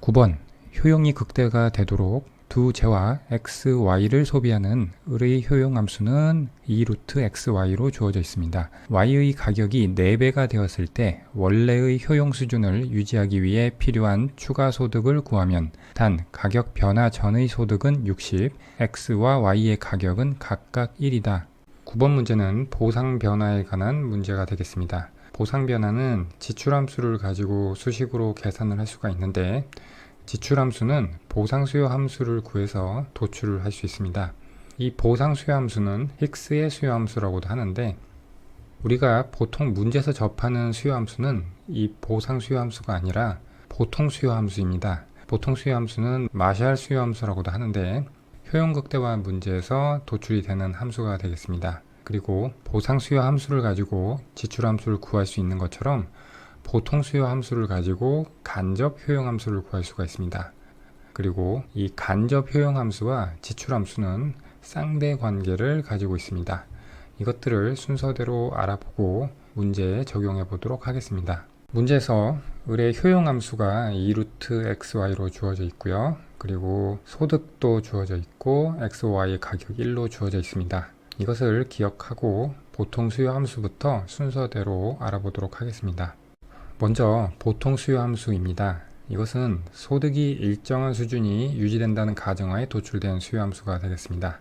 9번. 효용이 극대가 되도록 두 재와 x, y를 소비하는 을의 효용함수는 2루트 xy로 주어져 있습니다. y의 가격이 4배가 되었을 때 원래의 효용 수준을 유지하기 위해 필요한 추가 소득을 구하면 단 가격 변화 전의 소득은 60, x와 y의 가격은 각각 1이다. 9번 문제는 보상 변화에 관한 문제가 되겠습니다. 보상 변화는 지출함수를 가지고 수식으로 계산을 할 수가 있는데 지출함수는 보상수요 함수를 구해서 도출을 할 수 있습니다. 이 보상수요 함수는 힉스의 수요 함수라고도 하는데 우리가 보통 문제에서 접하는 수요 함수는 이 보상수요 함수가 아니라 보통수요 함수입니다. 보통수요 함수는 마샬 수요 함수라고도 하는데 효용극대화 문제에서 도출이 되는 함수가 되겠습니다. 그리고 보상수요 함수를 가지고 지출함수를 구할 수 있는 것처럼 보통수요 함수를 가지고 간접 효용함수를 구할 수가 있습니다. 그리고 이 간접 효용함수와 지출함수는 쌍배 관계를 가지고 있습니다. 이것들을 순서대로 알아보고 문제에 적용해 보도록 하겠습니다. 문제에서 을의 효용함수가 2루트 xy로 주어져 있고요. 그리고 소득도 주어져 있고 xy의 가격 1로 주어져 있습니다. 이것을 기억하고 보통수요 함수부터 순서대로 알아보도록 하겠습니다. 먼저 보통수요 함수입니다. 이것은 소득이 일정한 수준이 유지된다는 가정하에 도출된 수요 함수가 되겠습니다.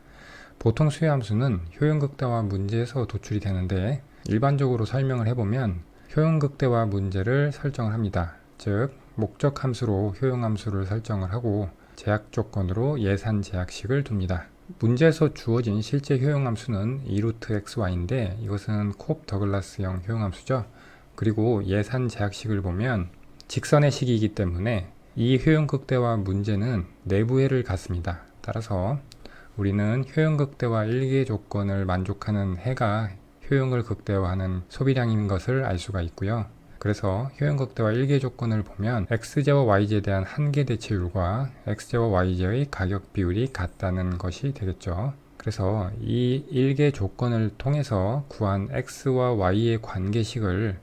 보통 수요 함수는 효용극대화 문제에서 도출이 되는데 일반적으로 설명을 해보면 효용극대화 문제를 설정을 합니다. 즉 목적 함수로 효용 함수를 설정을 하고 제약 조건으로 예산 제약식을 둡니다. 문제에서 주어진 실제 효용 함수는 2루트 xy인데 이것은 콥 더글라스형 효용 함수죠. 그리고 예산 제약식을 보면 직선의 식이기 때문에 이 효용극대화 문제는 내부해를 갖습니다. 따라서 우리는 효용극대화 1개 조건을 만족하는 해가 효용을 극대화하는 소비량인 것을 알 수가 있고요. 그래서 효용극대화 1개 조건을 보면 x제와 y제에 대한 한계 대체율과 x제와 y제의 가격 비율이 같다는 것이 되겠죠. 그래서 이 1개 조건을 통해서 구한 x와 y의 관계식을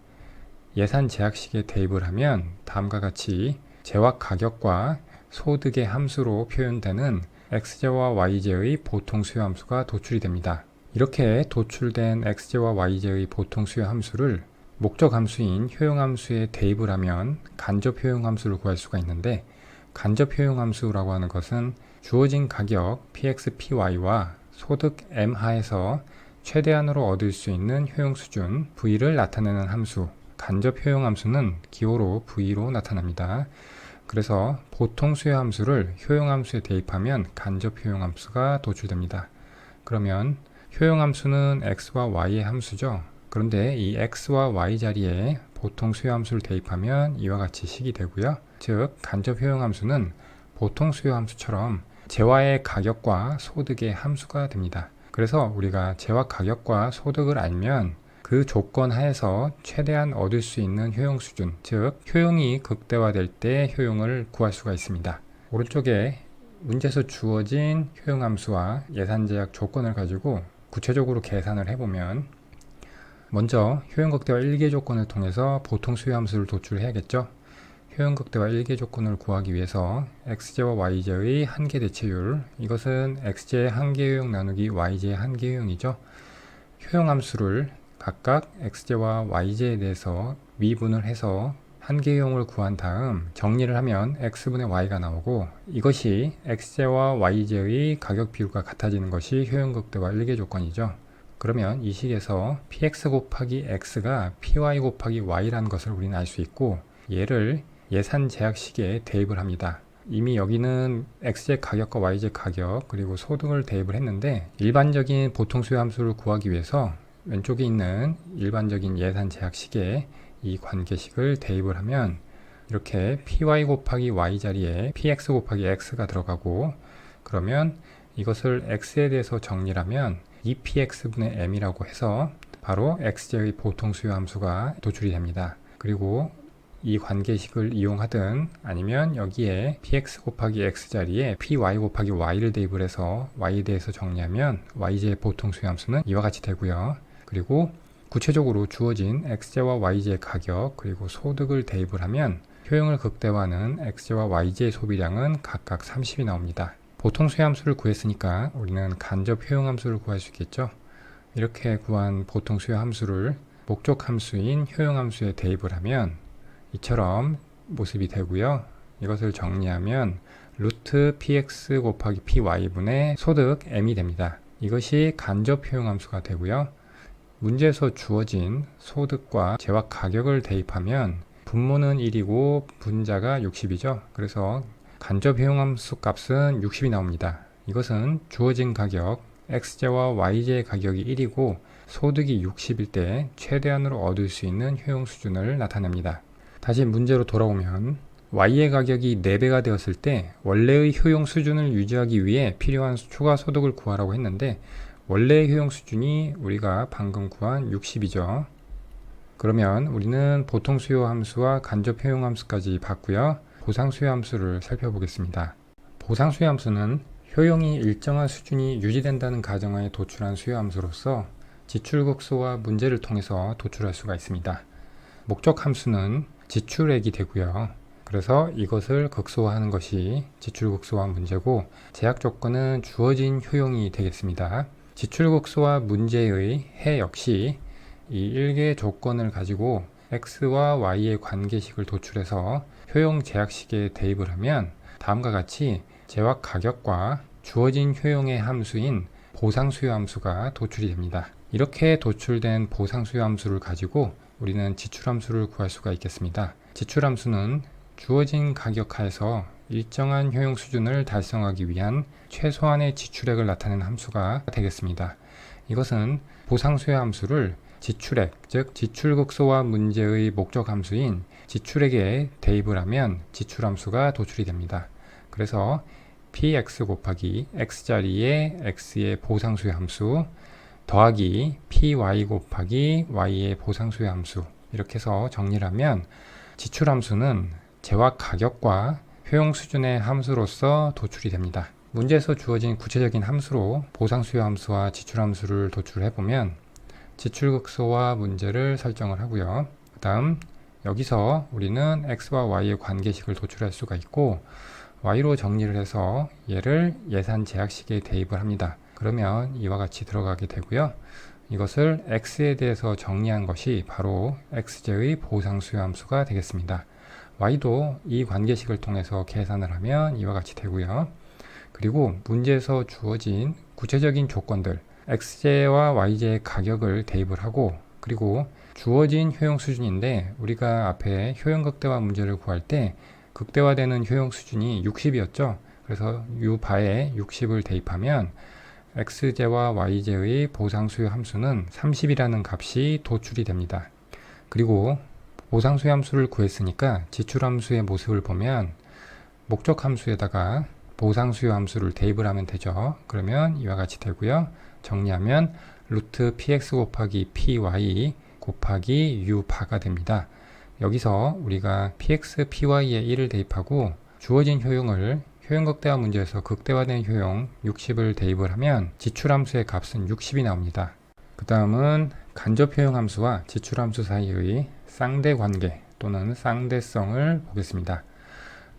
예산 제약식에 대입을 하면 다음과 같이 재화 가격과 소득의 함수로 표현되는 x제와 y제의 보통 수요 함수가 도출이 됩니다. 이렇게 도출된 x제와 y제의 보통 수요 함수를 목적 함수인 효용 함수에 대입을 하면 간접 효용 함수를 구할 수가 있는데 간접 효용 함수라고 하는 것은 주어진 가격 px, py와 소득 m 하에서 최대한으로 얻을 수 있는 효용 수준 v를 나타내는 함수, 간접 효용 함수는 기호로 v로 나타납니다. 그래서 보통 수요 함수를 효용 함수에 대입하면 간접 효용 함수가 도출됩니다. 그러면 효용 함수는 x와 y의 함수죠. 그런데 이 x와 y 자리에 보통 수요 함수를 대입하면 이와 같이 식이 되고요. 즉 간접 효용 함수는 보통 수요 함수처럼 재화의 가격과 소득의 함수가 됩니다. 그래서 우리가 재화 가격과 소득을 알면 그 조건 하에서 최대한 얻을 수 있는 효용 수준, 즉 효용이 극대화될 때 효용을 구할 수가 있습니다. 오른쪽에 문제에서 주어진 효용 함수와 예산 제약 조건을 가지고 구체적으로 계산을 해보면 먼저 효용 극대화 1개 조건을 통해서 보통 수요 함수를 도출해야겠죠. 효용 극대화 1개 조건을 구하기 위해서 x제와 y제의 한계 대체율, 이것은 x제의 한계 효용 나누기 y제의 한계 효용이죠. 효용 함수를 각각 x제와 y제에 대해서 미분을 해서 한계효용을 구한 다음 정리를 하면 x분의 y가 나오고 이것이 x제와 y제의 가격 비율과 같아지는 것이 효용극대화 1개 조건이죠. 그러면 이 식에서 px 곱하기 x가 py 곱하기 y라는 것을 우리는 알 수 있고 얘를 예산 제약식에 대입을 합니다. 이미 여기는 x제 가격과 y제 가격 그리고 소득을 대입을 했는데 일반적인 보통수요 함수를 구하기 위해서 왼쪽에 있는 일반적인 예산 제약식에 이 관계식을 대입을 하면 이렇게 py 곱하기 y 자리에 px 곱하기 x가 들어가고 그러면 이것을 x에 대해서 정리를 하면 2px분의 m이라고 해서 바로 x제의 보통수요 함수가 도출이 됩니다. 그리고 이 관계식을 이용하든 아니면 여기에 px 곱하기 x 자리에 py 곱하기 y를 대입을 해서 y에 대해서 정리하면 y제의 보통수요 함수는 이와 같이 되고요. 그리고 구체적으로 주어진 x제와 y제의 가격 그리고 소득을 대입을 하면 효용을 극대화하는 x제와 y제의 소비량은 각각 30이 나옵니다. 보통 수요함수를 구했으니까 우리는 간접 효용함수를 구할 수 있겠죠. 이렇게 구한 보통 수요함수를 목적함수인 효용함수에 대입을 하면 이처럼 모습이 되고요. 이것을 정리하면 루트 px 곱하기 py분의 소득 m이 됩니다. 이것이 간접 효용함수가 되고요. 문제에서 주어진 소득과 제와 가격을 대입하면 분모는 1이고 분자가 60이죠. 그래서 간접 효용함수 값은 60이 나옵니다. 이것은 주어진 가격 x제와 y제의 가격이 1이고 소득이 60일 때 최대한으로 얻을 수 있는 효용 수준을 나타냅니다. 다시 문제로 돌아오면 y의 가격이 4배가 되었을 때 원래의 효용 수준을 유지하기 위해 필요한 추가 소득을 구하라고 했는데 원래의 효용 수준이 우리가 방금 구한 60이죠. 그러면 우리는 보통 수요 함수와 간접 효용 함수까지 봤고요. 보상 수요 함수를 살펴보겠습니다. 보상 수요 함수는 효용이 일정한 수준이 유지된다는 가정하에 도출한 수요 함수로서 지출 극소화 문제를 통해서 도출할 수가 있습니다. 목적 함수는 지출액이 되고요. 그래서 이것을 극소화하는 것이 지출 극소화 문제고 제약 조건은 주어진 효용이 되겠습니다. 지출 극소화 문제의 해 역시 이 1개의 조건을 가지고 x와 y의 관계식을 도출해서 효용 제약식에 대입을 하면 다음과 같이 제약 가격과 주어진 효용의 함수인 보상 수요 함수가 도출이 됩니다. 이렇게 도출된 보상 수요 함수를 가지고 우리는 지출 함수를 구할 수가 있겠습니다. 지출 함수는 주어진 가격 하에서 일정한 효용 수준을 달성하기 위한 최소한의 지출액을 나타내는 함수가 되겠습니다. 이것은 보상 수요 함수를 지출액, 즉 지출 극소화 문제의 목적 함수인 지출액에 대입을 하면 지출 함수가 도출이 됩니다. 그래서 px 곱하기 x자리에 x의 보상 수요 함수 더하기 py 곱하기 y의 보상 수요 함수 이렇게 해서 정리를 하면 지출 함수는 제와 가격과 효용 수준의 함수로서 도출이 됩니다. 문제에서 주어진 구체적인 함수로 보상 수요 함수와 지출 함수를 도출해 보면 지출 극소화 문제를 설정을 하고요. 그 다음 여기서 우리는 x와 y의 관계식을 도출할 수가 있고 y로 정리를 해서 얘를 예산 제약식에 대입을 합니다. 그러면 이와 같이 들어가게 되고요. 이것을 x에 대해서 정리한 것이 바로 x제의 보상 수요 함수가 되겠습니다. y도 이 관계식을 통해서 계산을 하면 이와 같이 되고요. 그리고 문제에서 주어진 구체적인 조건들 x제와 y제의 가격을 대입을 하고 그리고 주어진 효용 수준인데 우리가 앞에 효용 극대화 문제를 구할 때 극대화되는 효용 수준이 60이었죠. 그래서 이 바에 60을 대입하면 x제와 y제의 보상 수요 함수는 30이라는 값이 도출이 됩니다. 그리고 보상 수요 함수를 구했으니까 지출 함수의 모습을 보면 목적 함수에다가 보상 수요 함수를 대입을 하면 되죠. 그러면 이와 같이 되고요. 정리하면 루트 px 곱하기 py 곱하기 u 바가 됩니다. 여기서 우리가 px, py에 1을 대입하고 주어진 효용을 효용 극대화 문제에서 극대화된 효용 60을 대입을 하면 지출 함수의 값은 60이 나옵니다. 그 다음은 간접 효용 함수와 지출 함수 사이의 쌍대 관계 또는 쌍대성을 보겠습니다.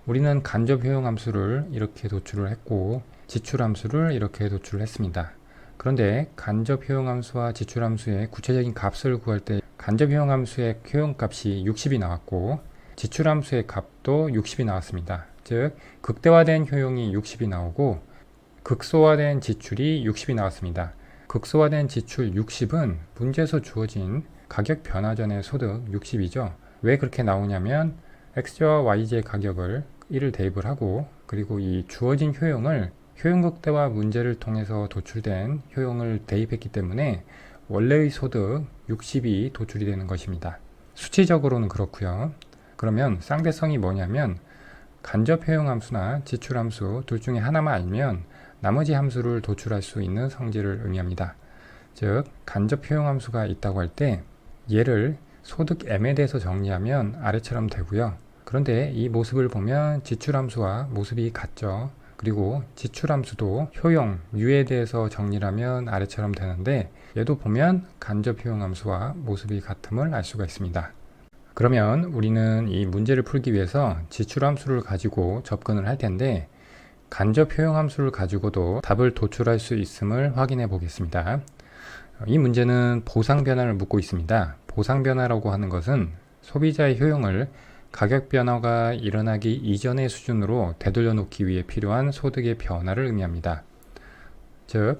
우리는 간접 효용 함수를 이렇게 도출을 했고 지출 함수를 이렇게 도출을 했습니다. 그런데 간접 효용 함수와 지출 함수의 구체적인 값을 구할 때 간접 효용 함수의 효용 값이 60이 나왔고 지출 함수의 값도 60이 나왔습니다. 즉 극대화된 효용이 60이 나오고 극소화된 지출이 60이 나왔습니다. 극소화된 지출 60은 문제에서 주어진 가격 변화 전의 소득 60이죠. 왜 그렇게 나오냐면 x제와 y제의 가격을 1을 대입을 하고 그리고 이 주어진 효용을 효용 극대화 문제를 통해서 도출된 효용을 대입했기 때문에 원래의 소득 60이 도출이 되는 것입니다. 수치적으로는 그렇고요. 그러면 쌍대성이 뭐냐면 간접 효용 함수나 지출 함수 둘 중에 하나만 알면 나머지 함수를 도출할 수 있는 성질을 의미합니다. 즉 간접 효용 함수가 있다고 할 때 얘를 소득 m에 대해서 정리하면 아래처럼 되고요. 그런데 이 모습을 보면 지출 함수와 모습이 같죠. 그리고 지출 함수도 효용 u에 대해서 정리를 하면 아래처럼 되는데 얘도 보면 간접 효용 함수와 모습이 같음을 알 수가 있습니다. 그러면 우리는 이 문제를 풀기 위해서 지출함수를 가지고 접근을 할 텐데 간접 효용함수를 가지고도 답을 도출할 수 있음을 확인해 보겠습니다. 이 문제는 보상 변화를 묻고 있습니다. 보상 변화라고 하는 것은 소비자의 효용을 가격 변화가 일어나기 이전의 수준으로 되돌려 놓기 위해 필요한 소득의 변화를 의미합니다. 즉,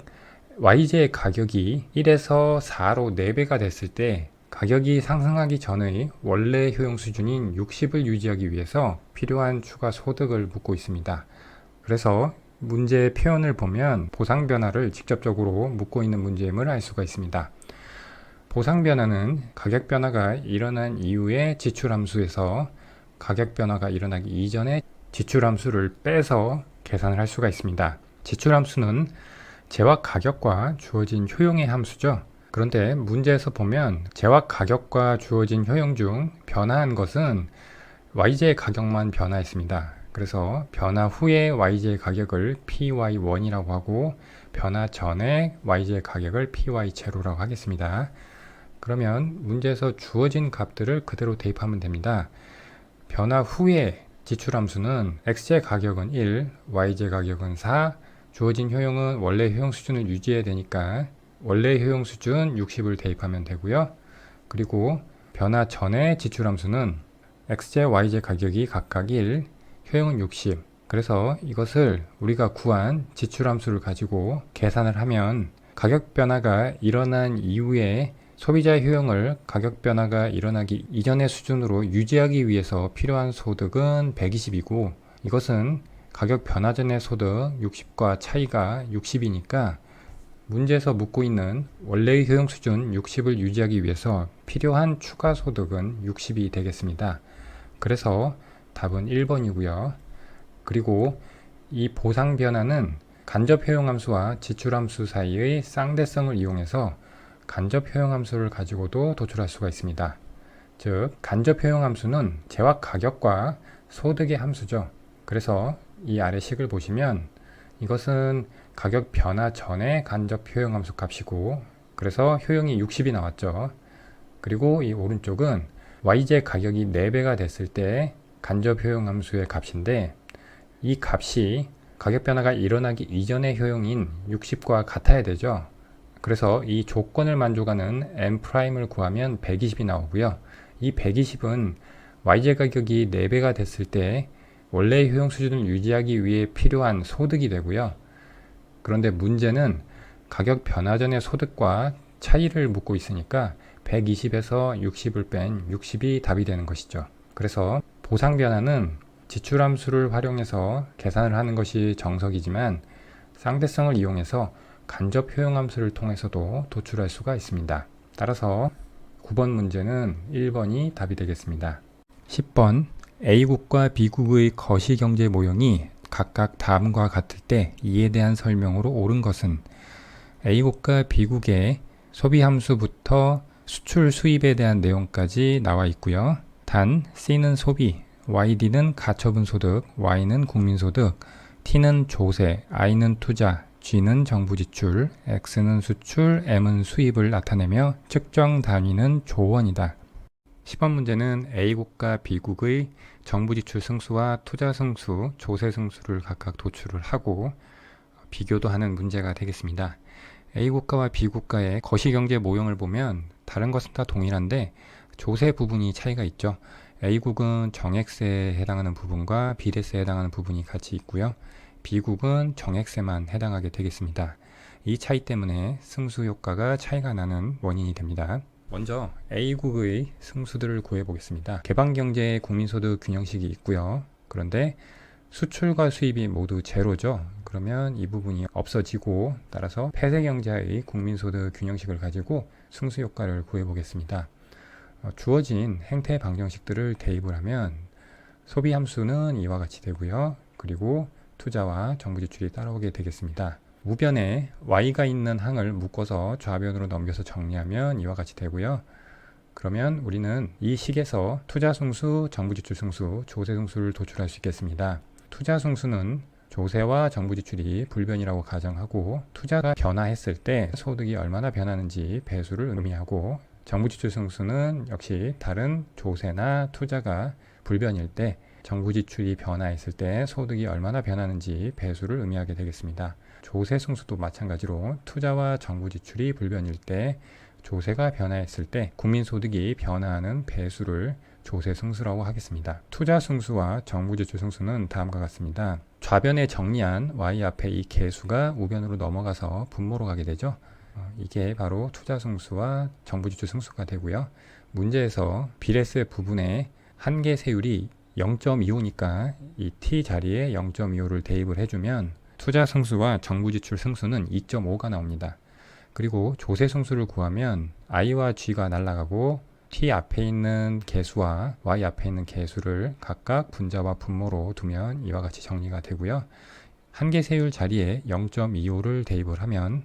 YJ의 가격이 1에서 4로 4배가 됐을 때 가격이 상승하기 전의 원래 효용 수준인 60을 유지하기 위해서 필요한 추가 소득을 묻고 있습니다. 그래서 문제의 표현을 보면 보상 변화를 직접적으로 묻고 있는 문제임을 알 수가 있습니다. 보상 변화는 가격 변화가 일어난 이후에 지출 함수에서 가격 변화가 일어나기 이전에 지출 함수를 빼서 계산을 할 수가 있습니다. 지출 함수는 재화 가격과 주어진 효용의 함수죠. 그런데 문제에서 보면 재화 가격과 주어진 효용 중 변화한 것은 YJ의 가격만 변화했습니다. 그래서 변화 후의 YJ 가격을 PY1이라고 하고 변화 전에 YJ 가격을 PY0라고 하겠습니다. 그러면 문제에서 주어진 값들을 그대로 대입하면 됩니다. 변화 후에 지출함수는 XJ 가격은 1, YJ 가격은 4, 주어진 효용은 원래 효용 수준을 유지해야 되니까 원래 효용 수준 60을 대입하면 되고요. 그리고 변화 전에 지출함수는 XJ, YJ 가격이 각각 1, 효용은 60. 그래서 이것을 우리가 구한 지출함수를 가지고 계산을 하면 가격 변화가 일어난 이후에 소비자의 효용을 가격 변화가 일어나기 이전의 수준으로 유지하기 위해서 필요한 소득은 120이고 이것은 가격 변화 전의 소득 60과 차이가 60이니까 문제에서 묻고 있는 원래의 효용 수준 60을 유지하기 위해서 필요한 추가 소득은 60이 되겠습니다. 그래서 답은 1번이고요. 그리고 이 보상 변화는 간접 효용 함수와 지출 함수 사이의 쌍대성을 이용해서 간접 효용 함수를 가지고도 도출할 수가 있습니다. 즉, 간접 효용 함수는 재화 가격과 소득의 함수죠. 그래서 이 아래 식을 보시면 이것은 가격 변화 전에 간접 효용 함수 값이고 그래서 효용이 60이 나왔죠. 그리고 이 오른쪽은 YJ 가격이 4배가 됐을 때 간접 효용 함수의 값인데 이 값이 가격 변화가 일어나기 이전의 효용인 60과 같아야 되죠. 그래서 이 조건을 만족하는 M'을 구하면 120이 나오고요. 이 120은 YJ 가격이 4배가 됐을 때 원래의 효용 수준을 유지하기 위해 필요한 소득이 되고요. 그런데 문제는 가격 변화 전의 소득과 차이를 묻고 있으니까 120에서 60을 뺀 60이 답이 되는 것이죠. 그래서 보상 변화는 지출 함수를 활용해서 계산을 하는 것이 정석이지만 쌍대성을 이용해서 간접 효용 함수를 통해서도 도출할 수가 있습니다. 따라서 9번 문제는 1번이 답이 되겠습니다. 10번 A국과 B국의 거시경제 모형이 각각 다음과 같을 때 이에 대한 설명으로 옳은 것은 A국과 B국의 소비함수부터 수출 수입에 대한 내용까지 나와 있고요. 단 C는 소비, YD는 가처분 소득, Y는 국민소득, T는 조세, I는 투자, G는 정부 지출, X는 수출, M은 수입을 나타내며 측정 단위는 조원이다. 10번 문제는 A국과 B국의 정부 지출 승수와 투자 승수, 조세 승수를 각각 도출을 하고 비교도 하는 문제가 되겠습니다. A국가와 B국가의 거시경제 모형을 보면 다른 것은 다 동일한데 조세 부분이 차이가 있죠. A국은 정액세에 해당하는 부분과 비례세에 해당하는 부분이 같이 있고요. B국은 정액세만 해당하게 되겠습니다. 이 차이 때문에 승수 효과가 차이가 나는 원인이 됩니다. 먼저 A국의 승수들을 구해 보겠습니다. 개방경제의 국민소득 균형식이 있고요. 그런데 수출과 수입이 모두 제로죠. 그러면 이 부분이 없어지고 따라서 폐쇄경제의 국민소득 균형식을 가지고 승수 효과를 구해 보겠습니다. 주어진 행태 방정식들을 대입을 하면 소비 함수는 이와 같이 되고요. 그리고 투자와 정부 지출이 따라오게 되겠습니다. 우변에 y가 있는 항을 묶어서 좌변으로 넘겨서 정리하면 이와 같이 되고요. 그러면 우리는 이 식에서 투자 승수, 정부 지출 승수, 조세 승수를 도출할 수 있겠습니다. 투자 승수는 조세와 정부 지출이 불변이라고 가정하고 투자가 변화했을 때 소득이 얼마나 변하는지 배수를 의미하고 정부지출 승수는 역시 다른 조세나 투자가 불변일 때 정부지출이 변화했을 때 소득이 얼마나 변하는지 배수를 의미하게 되겠습니다. 조세 승수도 마찬가지로 투자와 정부지출이 불변일 때 조세가 변화했을 때 국민소득이 변화하는 배수를 조세 승수라고 하겠습니다. 투자 승수와 정부지출 승수는 다음과 같습니다. 좌변에 정리한 y 앞에 이 계수가 우변으로 넘어가서 분모로 가게 되죠. 이게 바로 투자 승수와 정부지출 승수가 되고요. 문제에서 비례세 부분에 한계 세율이 0.25니까 이 t 자리에 0.25를 대입을 해주면 투자 승수와 정부지출 승수는 2.5가 나옵니다. 그리고 조세 승수를 구하면 i와 g가 날아가고 t 앞에 있는 계수와 y 앞에 있는 계수를 각각 분자와 분모로 두면 이와 같이 정리가 되고요. 한계 세율 자리에 0.25를 대입을 하면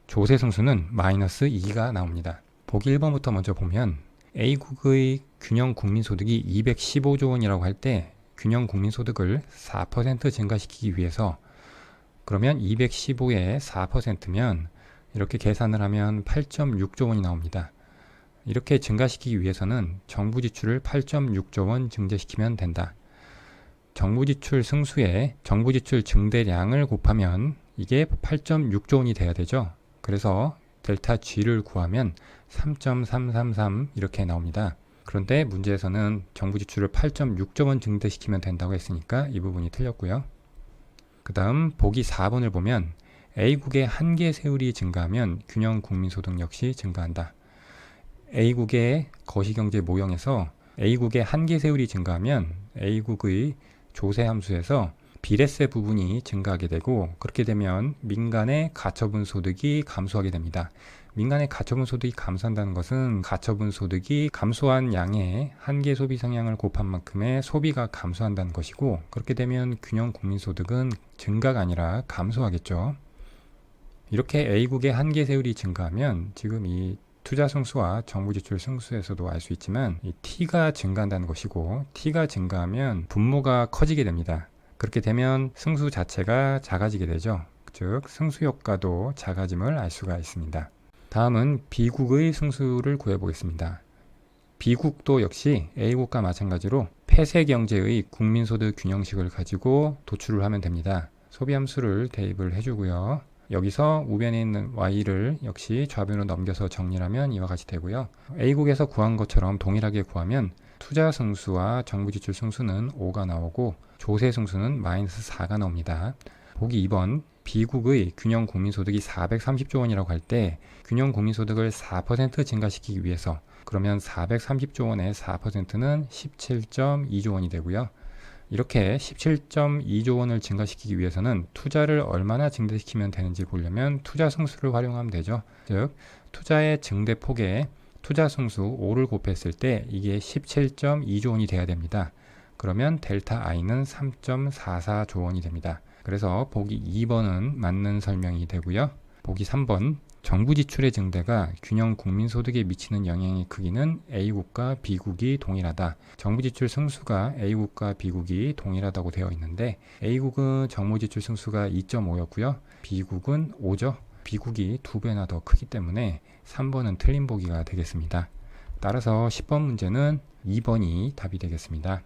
조세 승수는 마이너스 2가 나옵니다. 보기 1번부터 먼저 보면 A국의 균형 국민소득이 215조 원이라고 할 때 균형 국민소득을 4% 증가시키기 위해서 그러면 215에 4%면 이렇게 계산을 하면 8.6조 원이 나옵니다. 이렇게 증가시키기 위해서는 정부지출을 8.6조 원 증대시키면 된다. 정부지출 승수에 정부지출 증대량을 곱하면 이게 8.6조 원이 돼야 되죠. 그래서 델타 G를 구하면 3.333 이렇게 나옵니다. 그런데 문제에서는 정부지출을 8.6조 원 증대시키면 된다고 했으니까 이 부분이 틀렸고요. 그 다음 보기 4번을 보면 A국의 한계 세율이 증가하면 균형 국민소득 역시 증가한다. A국의 거시경제 모형에서 A국의 한계 세율이 증가하면 A국의 조세 함수에서 비례세 부분이 증가하게 되고 그렇게 되면 민간의 가처분 소득이 감소하게 됩니다. 민간의 가처분 소득이 감소한다는 것은 가처분 소득이 감소한 양의 한계 소비 성향을 곱한 만큼의 소비가 감소한다는 것이고 그렇게 되면 균형 국민소득은 증가가 아니라 감소하겠죠. 이렇게 A국의 한계 세율이 증가하면 지금 이 투자 승수와 정부지출 승수에서도 알 수 있지만 이 T가 증가한다는 것이고 T가 증가하면 분모가 커지게 됩니다. 그렇게 되면 승수 자체가 작아지게 되죠. 즉 승수 효과도 작아짐을 알 수가 있습니다. 다음은 B국의 승수를 구해보겠습니다. B국도 역시 A국과 마찬가지로 폐쇄 경제의 국민소득 균형식을 가지고 도출을 하면 됩니다. 소비함수를 대입을 해주고요. 여기서 우변에 있는 y를 역시 좌변으로 넘겨서 정리하면 이와 같이 되고요. A국에서 구한 것처럼 동일하게 구하면 투자 승수와 정부지출 승수는 5가 나오고 조세 승수는 마이너스 4가 나옵니다. 보기 2번 B국의 균형 국민소득이 430조 원이라고 할 때 균형 국민소득을 4% 증가시키기 위해서 그러면 430조 원의 4%는 17.2조 원이 되고요. 이렇게 17.2조 원을 증가시키기 위해서는 투자를 얼마나 증대시키면 되는지 보려면 투자 승수를 활용하면 되죠. 즉 투자의 증대폭에 투자 승수 5를 곱했을 때 이게 17.2조 원이 돼야 됩니다. 그러면 델타 I는 3.44조 원이 됩니다. 그래서 보기 2번은 맞는 설명이 되고요. 보기 3번 정부 지출의 증대가 균형 국민소득에 미치는 영향의 크기는 A국과 B국이 동일하다. 정부 지출 승수가 A국과 B국이 동일하다고 되어 있는데 A국은 정부 지출 승수가 2.5였고요. B국은 5죠. B국이 2배나 더 크기 때문에 3번은 틀린 보기가 되겠습니다. 따라서 10번 문제는 2번이 답이 되겠습니다.